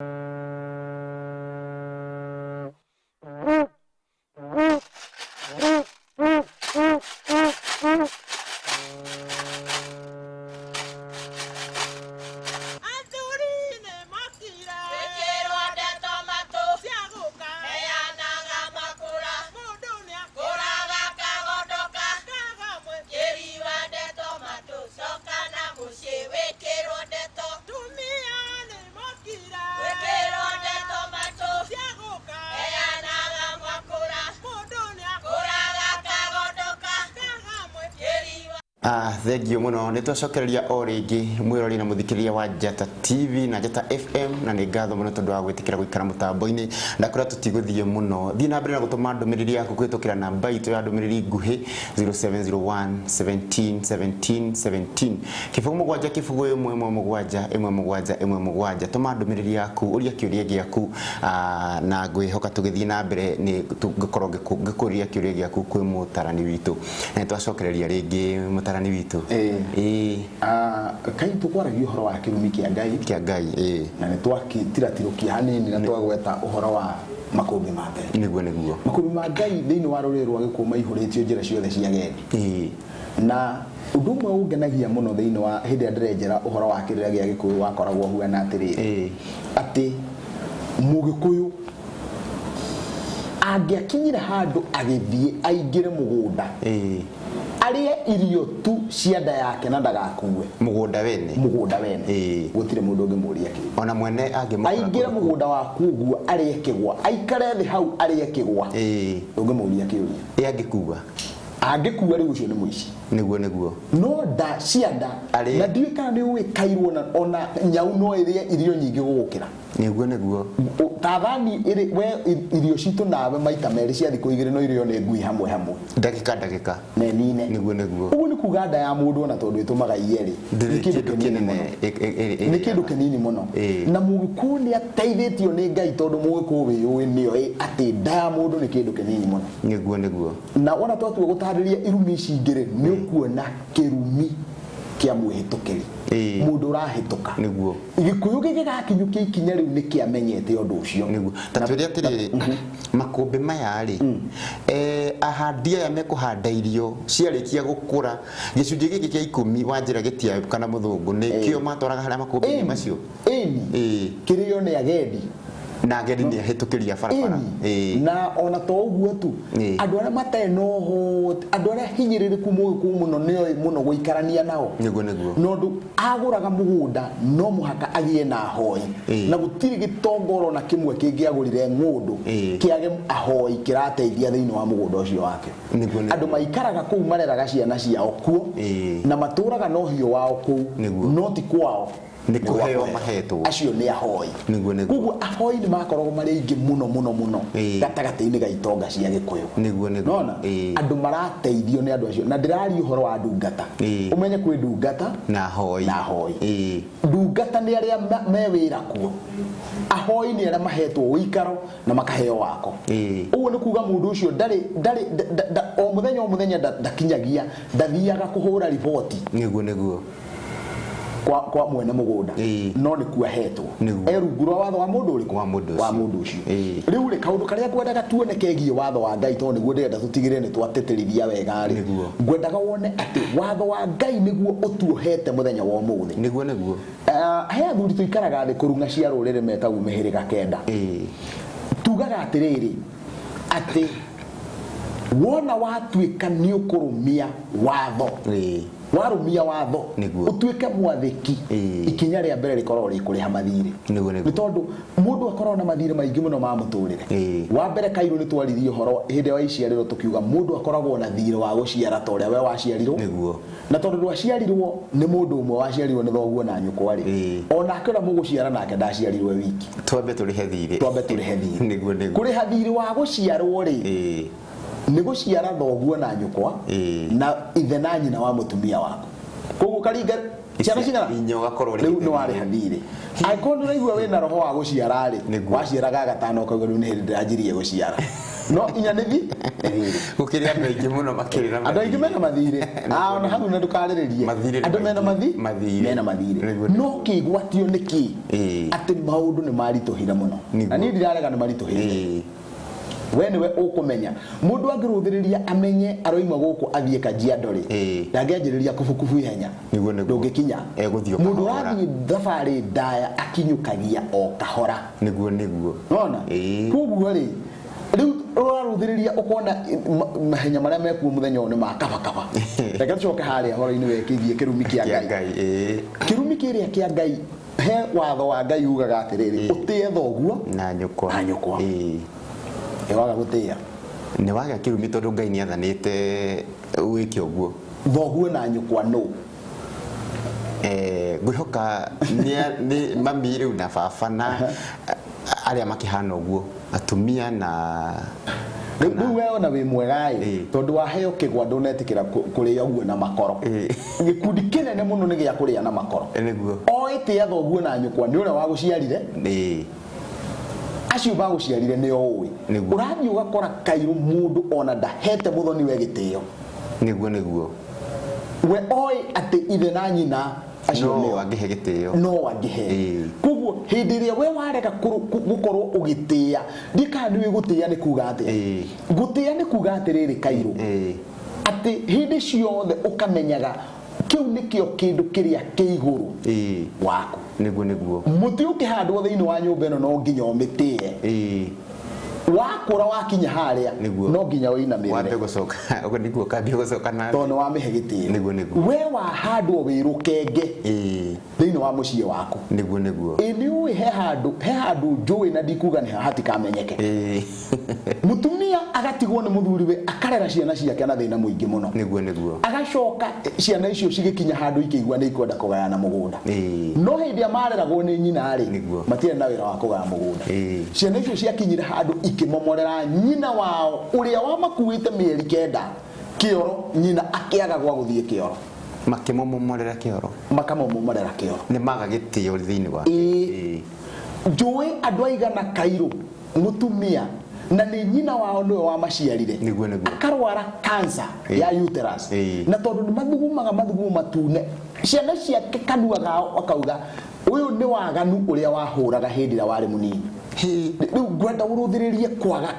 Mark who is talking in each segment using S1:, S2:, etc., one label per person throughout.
S1: Thank you muno nitwacokereria o ringi mwirori na muthikiriria wa Njata TV na Njata FM na ni ngatho muno tondu wa gwitikira guikara mutambo-ini ndakora tutiguthie muno thii na mbere na gutuma ndumiriri yaku kwitukira namba itu ya ndumiriri nguhi 0701 17 17 17 kifungu mugwanja kifungu imwe mugwanja imwe mugwanja imwe mugwanja tuma ndumiriri yaku uria kiuria giaku na ngwihoka tugithie na mbere ni tugikorwo ngikuria kiuria giaku kwi mutarani witu na twacokereria ringi mutarani witu
S2: kai tukwaragia uhoro wa kirumi kia Ngai na nitwakitira tirukia hanini na twagweta uhoro wa makumbi ma Ngai
S1: niguo
S2: makumbi ma Ngai thiini wa ruriri rwa Gikuma ihuritio njira ciothe cia gendi na undu umwe ungenagia muno thiini wa hindi ya ndirenjera uhoro wa kirira gia Gikuyu wakoragwo huana atiriri ati Mugikuyu angiakinyira handu agithie aingire mugunda arie irio tu cianda yake na ndagakuwe
S1: mugunda wene
S2: gutire mundu ungimuria ki
S1: ona mwene
S2: aingire mugunda waku guo arie kigwa aikare thi hau arie kigwa ungimuria kiuria angikuwa riu ucio ni muici
S1: niguo
S2: no nda cianda na ndiwe kana ni wikairwo na ona nyau no irie irio nyingi gugukira
S1: niguo
S2: tathani iri we irio citu nawe maita meri cia thiku igiri no irio ni ngui hamwe
S1: dakika
S2: nenine
S1: niguo
S2: ugu ni kuganda ya mundu ona tondu itumaga ieri ni kindu kinini muno na Mugikuyu ni ateithitio ni Ngai tondu Mugikuyu wi nio ati nda ya mundu ni kindu kinini muno
S1: niguo
S2: na ona twatu gutariria irumi ici ingiri ni ukuona kirumi kia muhitukiri mundu urahituka
S1: niguo
S2: Gikuyu giki gakinyukia ikinya riu ni kiamenyete undu ucio
S1: niguo tatwiri atiri makumbi maya ri ahandia ya mekuhanda irio ciarikia gukura gicunji giki kia 10 wanjira gitia kana muthungu ni kio matwaraga haria makumbi macio kirio ni agendi na agendi ni ahitukiria barabara
S2: na ona to uguo tu andu aria matae noho andu aria hinyiririku Mugikuyu muno nio muno guikarania nao
S1: niguo
S2: nondu aguraga mugunda no muhaka agie na hoi na gutiri gitongoro na kimwe kingiagurire ngundu kiage ahoi kirateithia thiini wa mugunda ucio wake andu maikaraga kuu mareraga ciana ciao kuo na maturaga no hiyo wao kuu no ti kwao
S1: ni kuheo mahetwo
S2: acio ni ahoi
S1: niguo
S2: ahoi ni makoragwo mari ingi muno gatagati-ini ga itonga cia Gikuyu
S1: niguo
S2: nona andu marateithio ni andu acio na ndirari uhoro wa ndungata umenye kwi ndungata
S1: na ahoi
S2: ndungata ni aria me wira kuo ahoi ni aria mahetwo uikaro na makaheo wako uguo ni kuga mundu ucio ndari o muthenya ndakinyagia ndathiaga kuhura riboti
S1: niguo
S2: kwa mwene mugunda no ni kuahetwo erungura watho wa mundu uri
S1: wa mundu
S2: ucio riu ri kaundu karia ngwendaga tuoneke gie watho wa Ngai tondu niguo ndirenda tutigire ni twateterithia wega ri ngwendaga wone ati watho wa Ngai niguo utuohete muthenya wa umuthi
S1: niguo
S2: he athuri tuikaraga thi kurunga cia ruriri metagwo mihiriga kenda tugaga atiriri ati wona watuika ni ukurumia watho warumia watho utuike mwathiki ikinya ria mbere rikorwo ri kuriha mathire ni tondu mundu akorwo na mathire maingi muno ma muturire wa mbere Kairu ni twarithio horo hindi wa iciariro tukiuga mundu akoragwo na thire wa guciara ta uria we waciarirwo na tondu ndwaciarirwo ni mundu umwe waciarirwo ni thoguo na nyukwa ri ona akira muguciara nake ndaciarirwe wiki
S1: twambe turihe thire
S2: niguo kuriha thire wa guciarwo ri ni guciara thoguo na nyukwa na ithe na nyina wa mutumia wako koguo karinga ciana cigana
S1: inyo gakorwo
S2: riu no wari hanire aikondu raigua wena roho wa guciara ri waciaraga gatano kauga riu ni hindi ndiranjirie guciara no inya nithi
S1: gukiria andu aingi muno makirira
S2: andu aingi mena mathire ona hau na ndukariririe andu mena mathire no kigwatio niki ati maundu ni marituhira muno na ni ndirarega ni marituhire we niwe ukumenya mundu angiruthiriria amenye aroima guku athie Kajiado ri ndangianjiriria kubukubu ihenya ndungikinya mundu rathie thabari ndaya akinyukagia o kahora
S1: niguo
S2: nona kuguo ri riu uraruthiriria ukona mahenya maria mekuo muthenya ni makabakaba reke tucoke haria horo-ini wekithie kirumi kia Ngai kirumi kiria kia Ngai he watho wa Ngai ugaga atiriri utie thoguo
S1: na nyukwa
S2: waga gutia
S1: ni waga kirumi tondu Ngai ni athanite wiki uguo
S2: thoguo na nyukwa no
S1: ngwihoka ni mami riu na baba na aria makihana uguo atumia na
S2: riu wewe na wi mwega tondu waheo kigwa ndunetikira kuria uguo na makoro gikundi kinene muno ni gia kuria na makoro
S1: niguo
S2: oite thoguo na nyukwa ni uria wa guciarire acio ba guciarire ni owi urathi ugakora Kairu mundu ona ndahete muthoni we gitio
S1: niguo
S2: we oi ati ithe na nyina acio
S1: no angihe gitio
S2: no angihe kuguo hindi iria we wareka gukorwo ugitia ndikandi we gutia ni kuga ati gutia ni kuga atiriri Kairu ati hindi ciothe ukamenyaga kiu nikio kindu kiria kiiguru waku
S1: niguo
S2: muti ukihandwo thiini wa nyumba ino no nginya umitie wakura wakinya haria no nginya uinamire
S1: wambe gucoka ugo niguo kambi gucoka na
S2: tono wa mihegitio
S1: niguo
S2: we wahandwo wirukenge thiini wa mucie waku
S1: niguo
S2: ni uwi he handu njui na ndikuga ni hatikamenyeke mutumia agatigwo ni muthuriwe akarera ciana ciake na thina muingi muno
S1: niguo
S2: agacoka ciana icio cigikinya handu ikigwa ni ikwenda kugayana mugunda no hindi amareragwo ni nyina ri matire na wira wa kugaya mugunda ciana icio ciakinyire handu ikimomorera nyina wao uria wa makuite mieri kenda kioro nyina akiaga gwa guthie kioro
S1: makimomorera kioro
S2: ni
S1: maga gitio thiini wa
S2: njui andu aigana Kairu mutumia na ni nyina wao niwe wa maciarire
S1: niguo
S2: akarwara cancer ya uterus na tondu ni mathugumo matune ciana ciake kanua gao akauga uyu ni waganu uria wahuraga hindi ira wari munini riu gwenda uruthiririe kwaga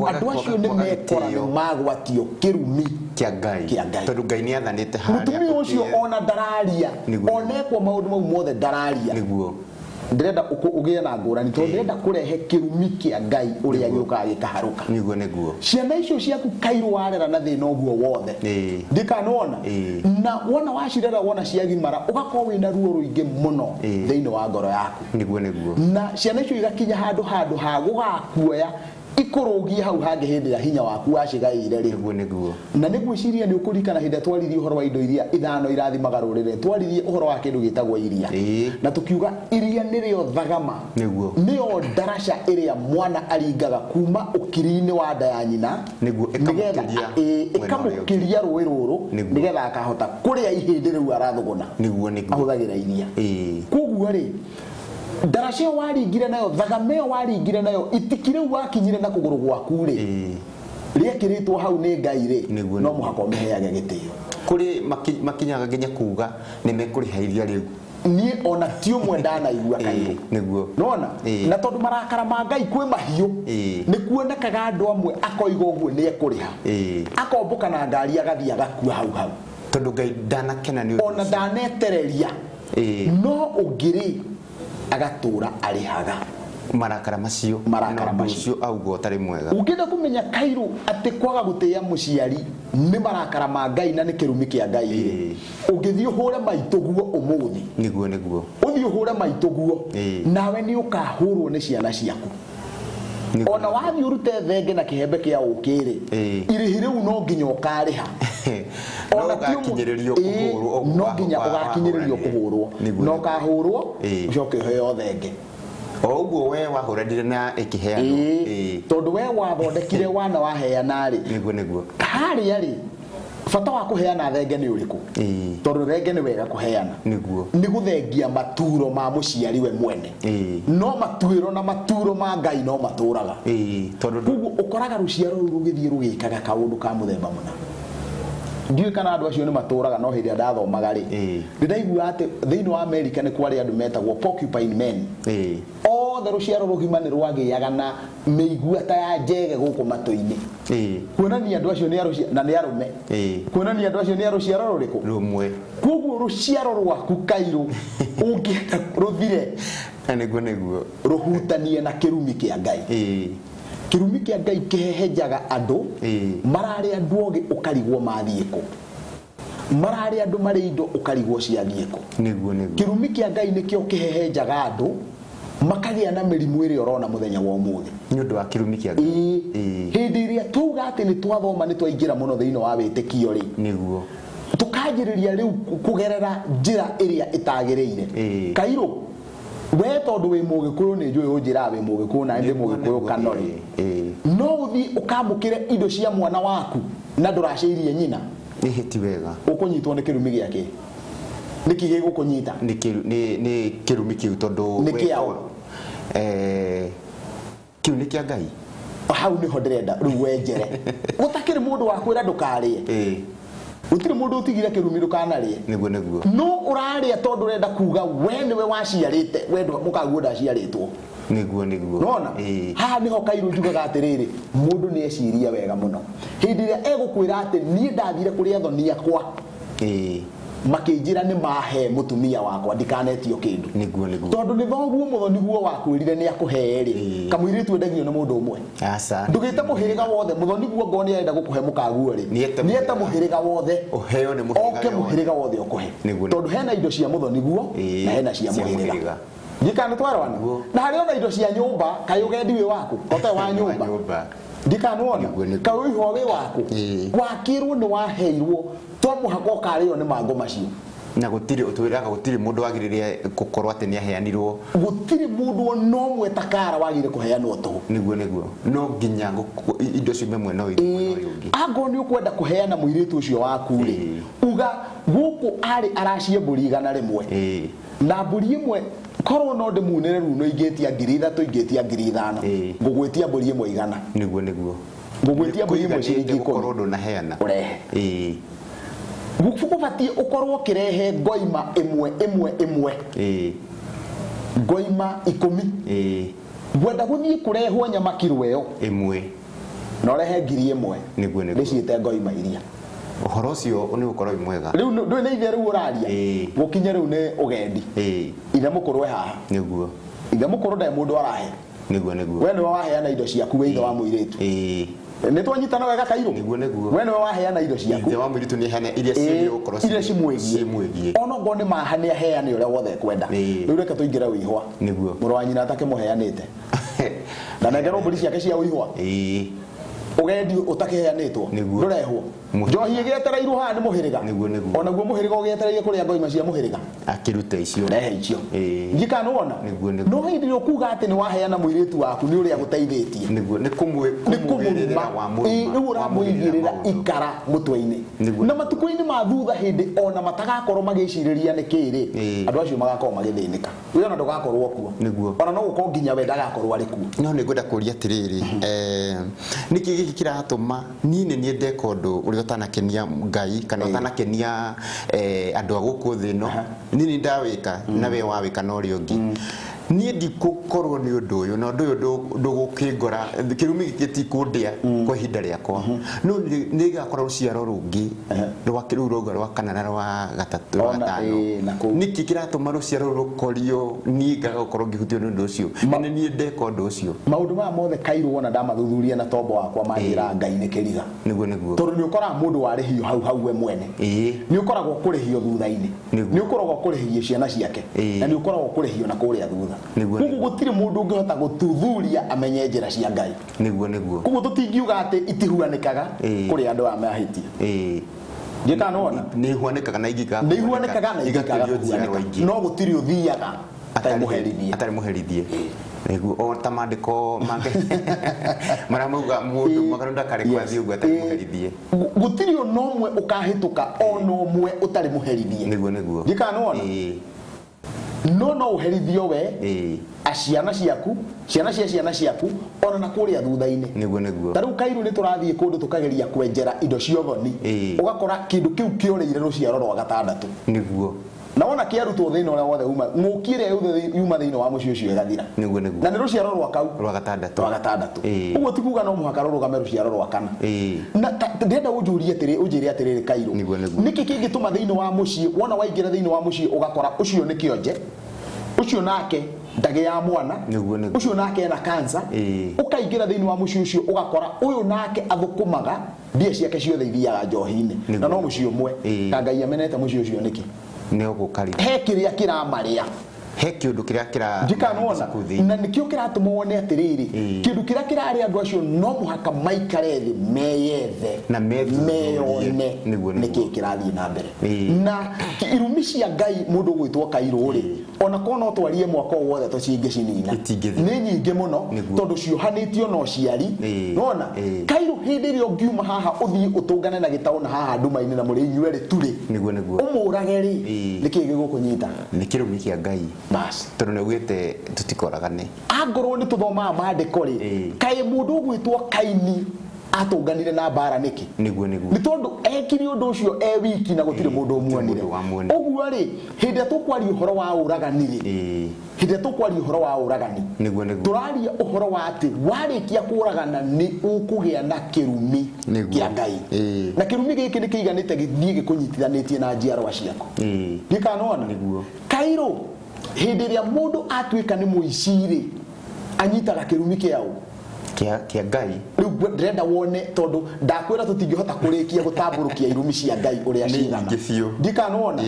S2: andu acio ni mekora ni magwatio kirumi
S1: kia Ngai tondu Ngai ni athanite haria
S2: mutumia ucio ona ndararia onekwo maundu mau mothe ndararia
S1: niguo
S2: ndirenda ugie na ngurani tondu ndirenda kurehe kirumi kia Ngai uria gioka gikaharuka
S1: niguo
S2: ciana icio ciaku Kairu warera na thina uguo wothe ndikanona na wona wacirera wona ciagimara ugakorwo wina ruo ruingi muno thiini wa ngoro yaku
S1: niguo
S2: na ciana icio igakinya handu ha gugakuoya ikurugia hau hangi hindi ya hinya waku wacigaire ri
S1: niguo
S2: na niguciria ni ukurikana hindi twaririe uhoro wa indo iria ithano irathimaga rurire twaririe uhoro wa kindu gitagwo iria na tukiuga iria nirio thagama nio darasha iria mwana aringaga kuma ukiri-ini wa nda ya nyina nigetha ikamukiria rui ruru nigetha akahota kuria ihindi riu arathuguna ahuthagira iria kuguo ri darasha waringire nayo thagame waringire nayo itikire wakinyire na kuguru gwaku ri riekiritwo hau ni Ngai ri no muhako meheage gitio
S1: kuri makinyaga nginya kuga ni mekuriha iria riu
S2: ni ona ti umwe ndanaigua Kairu
S1: niguo
S2: nona na tondu marakara ma Ngai kwi mahiu ni kuonekaga andu amwe akoiga uguo ni ekuriha akomboka na ngari agathia gakua hau
S1: tondu Ngai ndanakena ni
S2: ona ndanetereria no ungiri agatura arihaga
S1: marakara macio augo tari mwega
S2: ungenda kumenya Kairu ati kwaga gutia muciari ni marakara ma Ngai na ni kirumi kia Ngai ungithii uhure maituguo umuthi
S1: niguo
S2: uthii uhure maituguo nawe ni ukahurwo ni ciana ciaku ona wathi urute thenge na kihembe kia ukiri irihi riu no nginya ukariha
S1: ona kinyiririo kuhurwo
S2: no nginya ugakinyiririo kuhurwo no kahurwo ucoke heo thenge
S1: oguo we wahuranire na ikiheano
S2: tondu we wathondekire wana waheana ri
S1: niguo
S2: haria ri bata wa kuheana thenge ni uriku tondu thenge ni wega kuheana
S1: niguo
S2: ni guthengia maturo ma muciari we mwene no matuiro na maturo ma Ngai no maturaga
S1: tondu
S2: ukoraga ruciaro rugithie rugikaga kaundu ka muthemba muna ndiwe kana andu acio ni maturaga no hindi ndathomaga ri ndiraigua ati thiini wa America ni kwari andu metagwo porcupine men othe ruciaro rugima ni rwagiaga na meigua ta ya njege guku matu-ini kuonania andu acio ni arucia na ni arume kuonania andu acio ni aruciaro ruriku
S1: rumwe
S2: koguo ruciaro rwaku Kairu ungienda ruthire
S1: niguo
S2: ruhutanie na kirumi kia Ngai kirumi kia Ngai kihehenjaga andu marari andu ogi ukarigwo mathieko marari andu mari indo ukarigwo ciathieko
S1: niguo
S2: kirumi kia Ngai nikio kihehenjaga andu makagia na mirimu iri orona muthenya wa umuthi
S1: ni undu wa kirumi kia Ngai
S2: hindi iria tuga ati ni twathoma ni twaingira muno thiini wa witikio ri
S1: niguo
S2: tukajiriria riu kugerera njira iria itagiriire Kairu we tondu wi mugikuyu ni njui unjira wi mugikuyu na ndi mugikuyu kanori no uthi ukamukire indo cia mwana waku na nduraciirie nyina
S1: ti wega
S2: ukunyitwo ni kirumi giake niki gigukunyita
S1: ni kirumi kiu tondu
S2: ni kiao
S1: kiu ni kia Ngai
S2: hau niho ndirenda riu wenjere gutakiri mundu wa kwira ndukarie utire mundu utigire kirumi ndukanarie
S1: niguo
S2: no uraria tondu urenda kuga we niwe waciarite we mukaguo ndaciaritwo
S1: niguo
S2: nona haha niho Kairu njugaga atiriri mundu ni eciria wega muno hindi ria egukwira ati nie ndathire kuri athoni akwa makinjira ni mahe mutumia wakwa ndikanetio kindu
S1: niguo
S2: tondu ni thoguo muthoni guo wakwirire ni akuheeri kamwiritu endagio ni mundu umwe ndugite muhiriga wothe muthoni guo ngoni enda gukuhe mukaguo ri niete muhiriga wothe
S1: uheo ni
S2: muhiriga wothe ukuhe tondu hena indo cia muthoni guo na hena cia muhiriga ndikana twarwana na hari ona indo cia nyumba kayugendi wi waku ote wa nyumba ndikanona kawiho wi waku wakirwo ni waheirwo to muhako kario ni mango macio
S1: na gutiri utwiraga gutiri mundu wagirire gukorwo ati ni aheanirwo
S2: gutiri mundu no mwe takara wagire kuheanwo to
S1: niguo no nginya indo cio memwe no igwe
S2: ango ni ukwenda kuheana muiritu ucio waku ri uga guku ari aracie mburi igana rimwe na mburi imwe korwo no ndimunere ru no igetia 3,000 igetia 5,000 ngugwetia mburi imwe igana
S1: niguo
S2: ngugwetia mburi imwe ciringi 10
S1: korwo ndo naheana
S2: urehe gukubatie ukorwo kirehe ngoima imwe ngoima 10 gwenda guthie kurehwo nyama kiro eyo
S1: imwe
S2: no rehe 1,000
S1: niguo
S2: ndiciite ngoima iria
S1: uhoro ucio ni ukorwo mwega
S2: riu ndui ni ithe riu uraria gukinya riu ni ugendi ithe mukorwe haha
S1: niguo
S2: ithe mukorwo nda mundu arahe
S1: niguo
S2: we ni waheana indo ciaku we ithe wa muiritu ni twanyitana wega Kairu we ni waheana indo ciaku
S1: ithe wa muiritu ni hana iria cio ukorwo
S2: iria cimwegie ono ngo ni mahane aheane uria wothe kwenda riu reka tuingira wihwa
S1: niguo
S2: muru wa nyina atake muheanite na nengerwo mburi ciake cia wihwa ugendi utakiheanitwo ndurehwo njohi igietereirwo haha ni muhiriga ona guo muhiriga ugietereire kuria ngoima cia muhiriga
S1: akirute icio
S2: rehe icio ngikana wona no hindi ukuga ati ni waheana muiritu waku ni uria guteithitie
S1: ni kumugirira wa mundu
S2: ni uramuigirira ikara mutwe-ini na matuko-ini ma thutha hindi ona matagakorwo magiciriria ni kiri andu acio magakorwo magithinika we ona ndugakorwo kuo ona no gukorwo nginya we ndagakorwo ari kuo
S1: no ni ngwenda kuria atiriri niki giki kiratuma ni niende kondu uri utanakenia Ngai kana utanakenia andu aguku thi no nini ndawika na we wawika no ri ungi nie ndikukorwo ni undu uyu na undu uyu ndugukingora kirumi gitikundia kwa ihinda riakwa no ni gakorwo ruciaro rungi rwa kiruroga rwa kanana rwa gatatu rwa gatano niki kiratuma ruciaro rukorio ni gakorwo ngihutio ni undu ucio ni nie ndeka undu ucio
S2: maundu ma mothe Kairu wona ndamathuthuria na tombo wakwa manjira Ngai ni kiriga
S1: niguo
S2: tondu ni ukora mundu warihio hau we mwene ni ukoragwo kurihio thutha-ini ni ukoragwo kurihio ciana ciake na ni ukoragwo kurihio na kuria thutha kugu gutire mundu ungihota guthuthuria amenye njira cia Ngai
S1: niguo
S2: kugu tutingiuga ati itihuanikaga kuri andu a mahitia ngikana wona
S1: ni huanikaga na igika
S2: no gutire uthiaga atari muherithie
S1: niguo o tamandiko make maramuga mundu makarunda kare kwa thiugo atamuherithie
S2: gutiri onomwe ukahituka onomwe utari muherithie
S1: niguo
S2: gikanona no uherithio we aciana ciaku ciana ciaku ona na kuria thutha-ini
S1: niguo
S2: tariu Kairu ni turathie kundu tukageria kwenjera indo ciothoni ugakora kindu kiu kiorire ruciaro rwa gatandatu
S1: niguo
S2: na wona kiarutwo thina uria wothe uma ngukire yuma thina wa mucio ucio igathira
S1: niguo
S2: na ni ruciaro rwa kau
S1: rwa gatandatu
S2: uguo tikuga no muhaka rurugame ruciaro rwa kana na ndenda unjurie atiri Kairu niki kingituma thina wa mucio wona waingira thina wa mucio ugakora ucio ni kionje ucio nake ndage ya mwana ucio nake ena cancer ukaingira thini wa mucio ucio ugakora uyu nake athukumaga mbia ciake ciothe ithiaga njohi-ini na no mucio umwe Ngai amenete mucio ucio niki
S1: ni ogukari
S2: he kiria kiramaria
S1: he kiundu kiria kira
S2: ndikanona na nikio kiratuma wone atiriri kindu kiria kirari andu acio no muhaka maikare thi meyethe
S1: na
S2: meyone niki kirathie na mbere na irumi cia Ngai mundu gwitwo Kairu ri ona kono twarie mwaka wothe tucinge cinina ni nyinge muno tondu ciohanitio no ciari nona Kairu hindi ri ongiuma haha uthii utungane na gitau na haha nduma-ini na muri inyuere turi
S1: niguo
S2: umurage ri niki gigukunyita
S1: ni kirumi kia Ngai
S2: bas
S1: tondu ni ugite tutikoragane
S2: angorwo ni tuthomaga mandiko ri kai mundu gwitwo Kaini atunganire na bara niki
S1: niguo
S2: ni tondu ekiri undu ucio wiki na gutire mundu umuonire uguo ri hindi tukwaria uhoro wa uragani ri hindi tukwaria uhoro wa uragani
S1: niguo
S2: turaria uhoro wa ati warikia kuragana ni ukugia na kirumi kia Ngai na kirumi giki ni kiiganite githie gikunyitithanitie na njiarwa ciako gikanona Kairu hindi ria mundu atuika ni muiciri anyitaga kirumi kiao
S1: kia Ngai
S2: riu ndrenda wone tondu ndakwira tutingihota kurikia gutamburukia irumi cia Ngai uria cigana ndikanona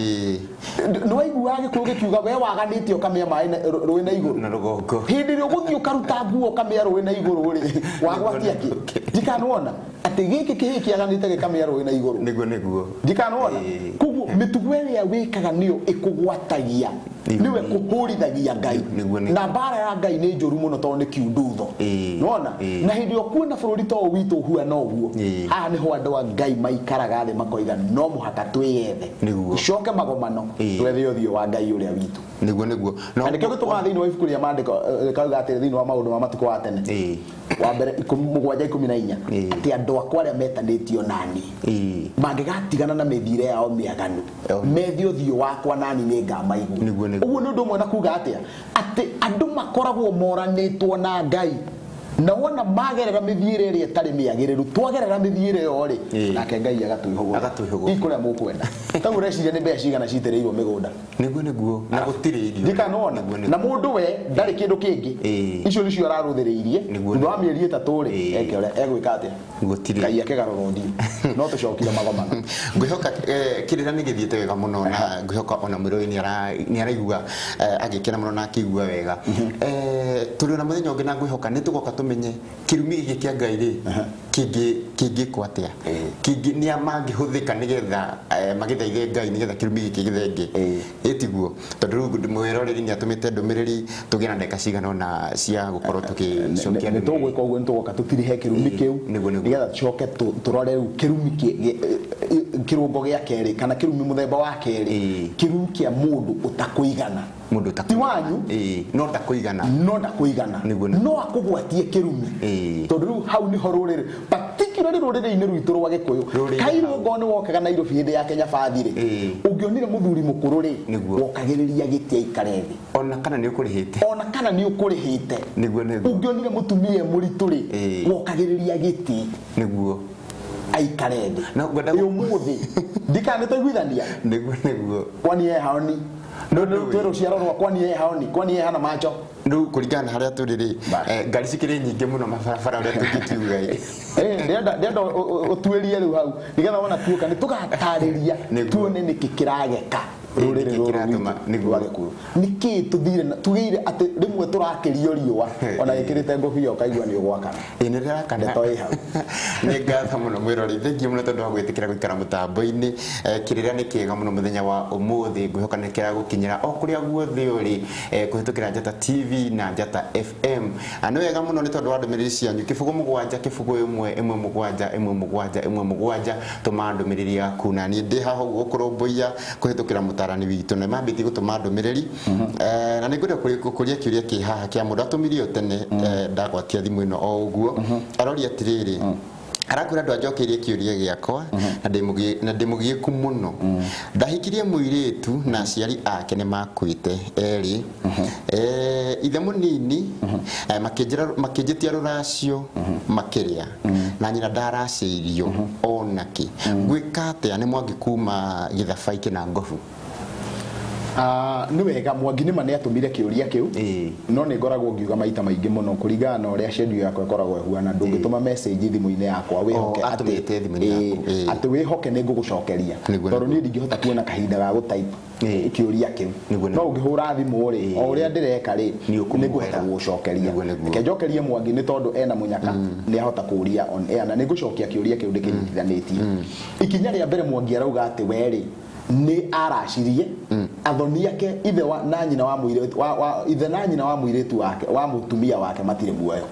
S2: no waigua gikuo gikiuga we waganitio kamia mai ruwi na iguru
S1: na rugongo
S2: hindi rio guthio karuta nguo kamia ruwi na iguru ri wagwatia ki ndikanona ati giki kihiki aganite gikamia ruwi na iguru
S1: niguo
S2: ndikanona kuguo mitugo ya wikaga niyo ikugwatagia niwe kuhurithagia Ngai na bara ya Ngai ni njuru muno tondu ni kiundutho nona na hindi yo kuona bururi to witu hua no guo aha ni ho andu a Ngai maikaraga thi makoiga no muhaka twiyethe icoke magomano twethe uthio wa Ngai uria witu
S1: niguo
S2: na nikio gituma thini wa ibuku ria mandiko kauga atiri thini wa maundu ma matuko wa tene wa mbere 7:14 ati andu akwa aria metanitio nani mangigatigana na mithire yao miaganu methi uthio wakwa nani ni ngamaigu uguo ni undu mwe na kuga atia ati andu makoragwo moranitwo na Ngai na wona magerera mithiire iri etari miagiriru twagerera mithiire yo ri nake Ngai agatwihugura ikuria mukwenda tagu reciria ni mbeca cigana citereirwo migunda
S1: niguo na gutire irio
S2: ndikanona na mundu we ndari kindu kingi icio nicio araruthiriirie ndu wa mieri 3 ri eke uria egwika atia
S1: gutire
S2: Ngai akegarorondi no tucokire magomano
S1: ngwihoka kirira ni githiete wega muno na ngwihoka ona mwiroi ni araigua agikena muno na akigua wega turi na muthenya ungi na ngwihoka ni tugoka tumenye kirumi giki kia Ngai ri kingi kwatia kingi ni amangi huthika nigetha magithaithe Ngai nigetha kirumi giki githenge etiguo tondu mwiroreri ni atumite ndumiriri tugina ndeka cigana ona cia gukorwo tukicokia
S2: ni tugwika uguo ni tugoka tutirihe kirumi kiu nigetha tucoke turore kirumi kirungo gia keri kana kirumi muthemba wa keri kirumi kia mundu utakuigana
S1: mundu
S2: tawanyu
S1: no ndakuigana
S2: no akugwatie kirumi tondu riu hau ni horurire particularly rurire-ini rwitu rwa Gikuyu Kairu ngone wokaga Nairobi hindi ya Kenya bathire ungionire muthuri mukuru ri wokagiriria giti aikare thi
S1: ona kana ni ukurihite ungionire mutumia muritu ri wokagiriria giti
S2: niguo aikare thi
S1: na ngwenda
S2: umuthi ndikane tuiguithania
S1: niguo
S2: kwani ye haoni no twero ciaro rwa kwani ye hana macho
S1: ndu kuringana haria turiri ngari cikire nyinge muno mabarabara uria tungitiuga
S2: ndenda utwerie riu hau nigetha wona tuoka ni tugatariria tuone niki kirageka rurire niguo agikuyu niki tuthire tugire ati rimwe turakirio riwa ona ikirite ngobio kaigua ni ugwakana
S1: ni rirakana
S2: toi hau
S1: ni ngatha muno mwirori thengi muno tondu wa gwitikira guikara mutambo-ini kirira ni kiega muno muthenya wa umuthi ngwihokanekera gukinyira o kuria guothe uri kuhitukira Njata TV na Njata FM ani wega muno ni tondu wa ndumiriri cianyu kibugu mugwanja kibugu imwe mugwanja tuma ndumiriri yaku na ni ndi haho gukurumbuia kuhitukira mutarani witu na mambiti gutuma ndumiriri na ni ngwenda kuria kiuria ki haha kia mundu atumirio tene ndagwatia thimu ino o uguo arori atiriri arakwira ndu ajokerie kiuria giakwa na ndimugiku muno ndahikirie muiritu na aciari ake ni makwite eri ithe munini makinjitia ruracio makiria na nyina ndaraciirio onaki gwikate ani mwangi kuma githabaiki na ngofu
S2: ni wega Mwangi nima ni atumire kiuria kiu no ni ngoragwo ngiuga maita maingi muno kuringana na uria schedule yakwa ikoragwo ihuana ndungituma message thimu-ini yakwa wihoke ati wihoke ni ngugucokeria tondu ni ndingihota kuona kahinda ga gutype kiuria kiu no ngihura thimu ri o uria ndireka ri ni nguhota gucokeria ke njokerie Mwangi ni tondu ena munyaka ni ahota kuria on air na ni ngucokia kiuria kiu ndikinyitithanitie ikinya ria mbere Mwangi arauga ati weri ni aracirie athoni yake ithe na nyina wa muiritu ithe na nyina wa muiritu wake wa mutumia wake matire muoyo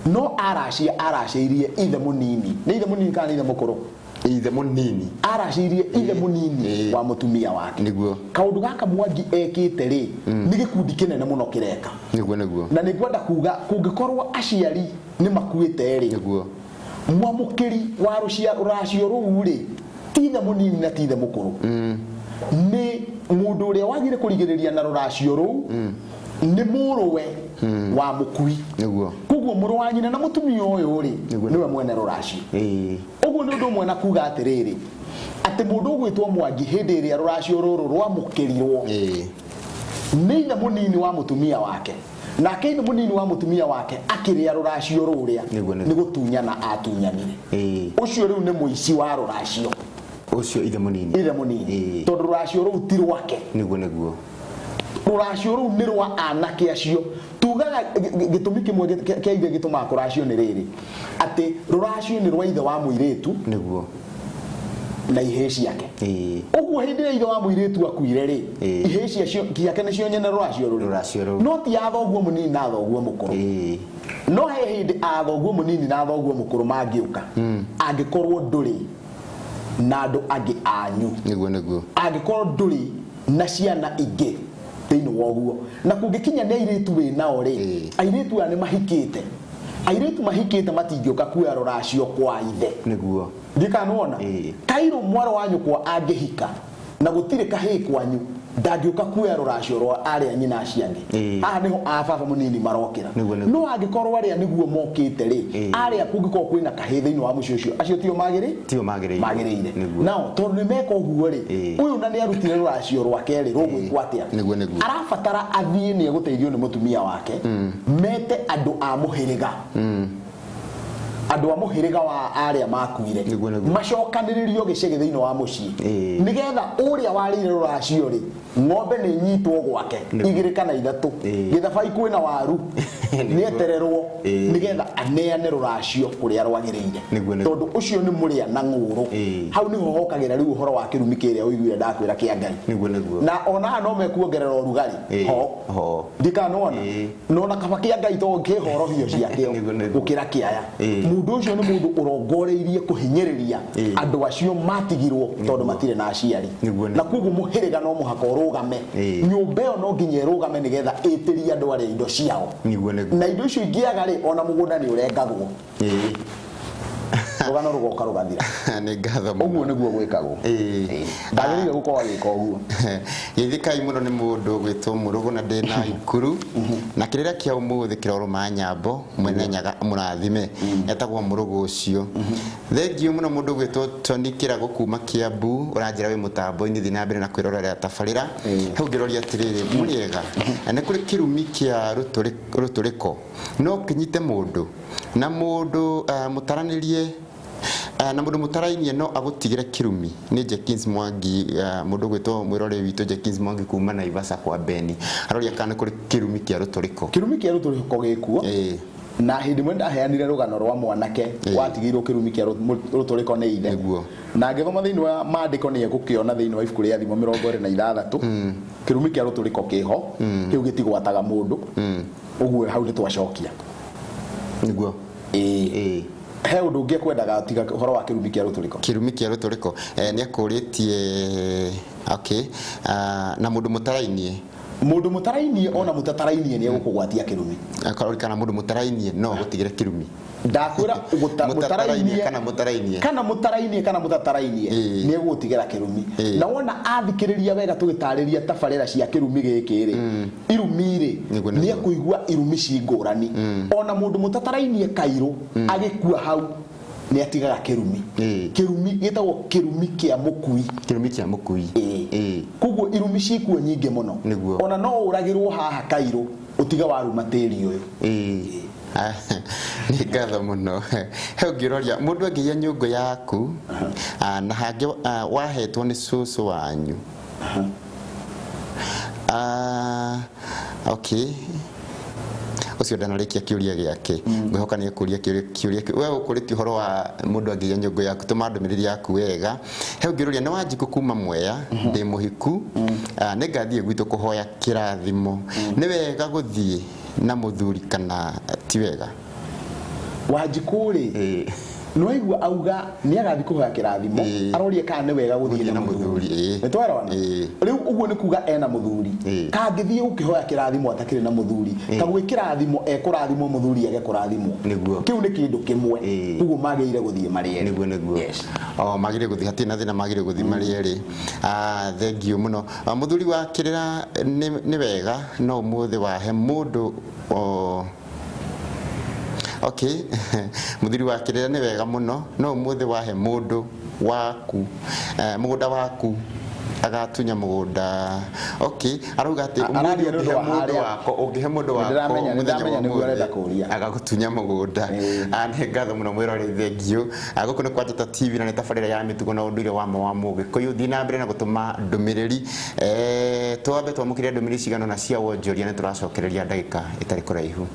S2: no aracirie ithe munini ni ithe munini kana ithe mukuru
S1: ithe munini
S2: aracirie ithe munini wa mutumia wake
S1: niguo
S2: kaundu gaka Mwangi ekite ri ni gikundi kinene muno kireka
S1: niguo
S2: na nigwenda kuga kungikorwo aciari ni makuite ri
S1: niguo
S2: mwamukiri wa ruracio ruu ri tithe munini na tithe mukuru ni mundu uria wagire kurigiriria na ruracio ruu ni muruwe wa mukui
S1: niguo
S2: kuguo muru wa nyina na mutumia uyu ri niwe mwene ruracio uguo ni undu mwe na kuga atiriri ati mundu ugwitwo Mwangi hindi iria ruracio ruru rwamukirirwo ni ithe munini wa mutumia wake na keini munini wa mutumia wake akiria ruracio ruria ni gutunyana atunyanire ucio riu ni muici wa ruracio
S1: ucio ithe munini
S2: tondu ruracio ruu ti rwake
S1: niguo
S2: ruracio ruu ni rwa anake acio tugaga gitumi kimwe kia ithe gituma kuracio ni riri ati ruracio ni rwa ithe wa muiritu
S1: niguo
S2: na ihe ciake uguo hindi ithe wa muiritu akuire ri ihe ciake nicio nyene ruracio ruu no ti athoguo munini na athoguo mukuru no he hindi athoguo munini na athoguo mukuru mangiuka angikorwo nduri na andu angi anyu
S1: niguo
S2: angikorwo nduri na ciana ingi thiini woguo na kungikinya ni airitu we nao ri airitu ani mahikite matingioka kuya ruracio kwa ithe
S1: niguo
S2: ndikanona kairo mwaro wanyu kwa angihika na gutire kahi kwanyu ndangioka kuya ruracio rwa aria nyina aciangi haha niho ababa munini marokira no angikorwo aria niguo mokite ri aria kungikorwo kwina kahi thiini wa mucio ucio acio tio magirire nao tondu ni meka uguo ri uyu na ni arutire ruracio rwake ri rugwikwa atia arabatara athie ni eguteithio ni mutumia wake mete andu a muhiriga andu a muhiriga wa aria makuire macokaniririo gicege thiini wa mucii nigetha uria warire ruracio ri ng'ombe ni nyitwo gwake igiri kana ithatu githabai kwina waru ni etererwo nigetha aneane ruracio kuria rwagiriire tondu ucio ni muria na ng'uru hau niho hokagira riu uhoro wa kirumi kiria uiguire ndakwira kia Ngai na ona no mekuongerera urugari ho ndikanona nona kaba kia Ngai to ngihorohio ciake gukira kiaya mundu ucio ni mundu urongoreirie kuhinyiriria andu acio matigirwo tondu matire na aciari na kuguo muhiriga no muhaka rugame nyumba ĩyo no nginya ĩrugame nigetha ĩtĩrie andũ arĩa indo ciao na indo icio ingĩaga rĩ ona mũgũnda nĩ ũrengagwo rugano rugoka rugathira
S1: ni ngatho muno
S2: uguo niguo gwikagwo ndagirire gukorwo agika uguo
S1: githikai muno ni mundu gwitwo Murugu na ndina ikuru na kirira kia umuthi kiroruma nyambo mwene nyaga murathime etagwo Murugu ucio thengiu muno mundu gwitwo Tony Kirago kuma Kiambu uranjira wi mutambo-ini thi na mbere na kwirorera tabarira hau ngiroria atiriri muriega ne kuri kirumi kia ruturiko no kinyite mundu na mundu mutaranirie na mundu mutarainie no agutigire kirumi ni Jenkins Mwangi mundu gwitwo mwirore witũ Jenkins Mwangi kuma Naivasha kwa Beni aroria kana kuri kirumi kia ruturiko
S2: gikuo na hindi mwe ndaheanire rugano rwa mwanake watigirwo kirumi kia ruturiko ni ithe na ngithoma thiini wa maandiko ni egukiona thiini wa ibuku ria thimo 26 kirumi kia ruturiko kiho kiu gitigwataga mundu uguo hau ni twacokia
S1: niguo
S2: he undu ungi kwendaga tiga horo wa kirumi kia ruturiko
S1: ni akuritie na mundu mutarainie
S2: ona mutatarainie ni egukugwatia kirumi
S1: kana mundu mutarainie no gutigire kirumi
S2: ndakwira kana mutatarainie ni egutigera kirumi na wona athikiriria wega tugitariria tabarera cia kirumi gikiri irumi ni ekuigua irumi cingurani ona mundu mutatarainie kairo agikua hau ni atigaga kirumi gitagwo kirumi kia mukui kuguo irumi cikuo nyingi muno ona no uragirwo haha kairo utiga waru materi uyu
S1: ni ngatho muno he ungiroria mundu angiya nyungu yaku na hangi wahetwo ni cucu wanyu ucio ndanarikia kiuria giake ngwihoka ni kuria kiuria we ukuriti horo wa mundu angiya nyungu yaku tuma ndumiriri yaku wega he ungiroria ni Wanjiku kuma Mwea ndi muhiku ni ngathie gwitu kuhoya kirathimo ni wega guthie na muthuri kana ti wega
S2: Wanjiku ri no igua auga ni agathi kuhoya kirathimo arorie kana ni wega guthie na muthuri ni twarona riu uguo ni kuga ena muthuri kangithie ukihoya kirathimo atakire na muthuri kagwe kirathimo ekurathimo muthuri age kurathimo kiu ni kindu kimwe uguo magire guthie mari eri
S1: niguo magire guthie hatina thina magire guthie mari eri thengio muno muthuri wa kirira ni wega no muthi wahe mundu muthuri wa kirira ni wega muno no muthi wahe mundu waku mugunda waku agatunya mugunda arauga ati ungihe mundu wako muthenya agagutunya mugunda ane ngatho muno mwirore thengio guku ni kwa Njata TV na ni tabarira ya mitugo na unduire wa Mugikuyu thi na mbere na gutuma ndumiriri twambe twamukire ndumiriri cigano na cia wonjoria ni turacokereria ndagika itari kuraihu.